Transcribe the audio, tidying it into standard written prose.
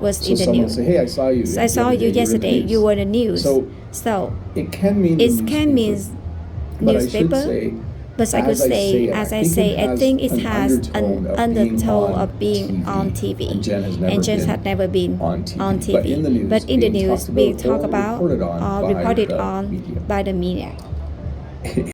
was So in the someone news. say, hey, I saw you. So I saw you yesterday. You were in the news. So So it can mean it can mean but I should newspaper. say But I could say, as I say, I think it has an undertone of being on TV. And Jen had never been on TV. But in the news, being talked about or reported on by the media.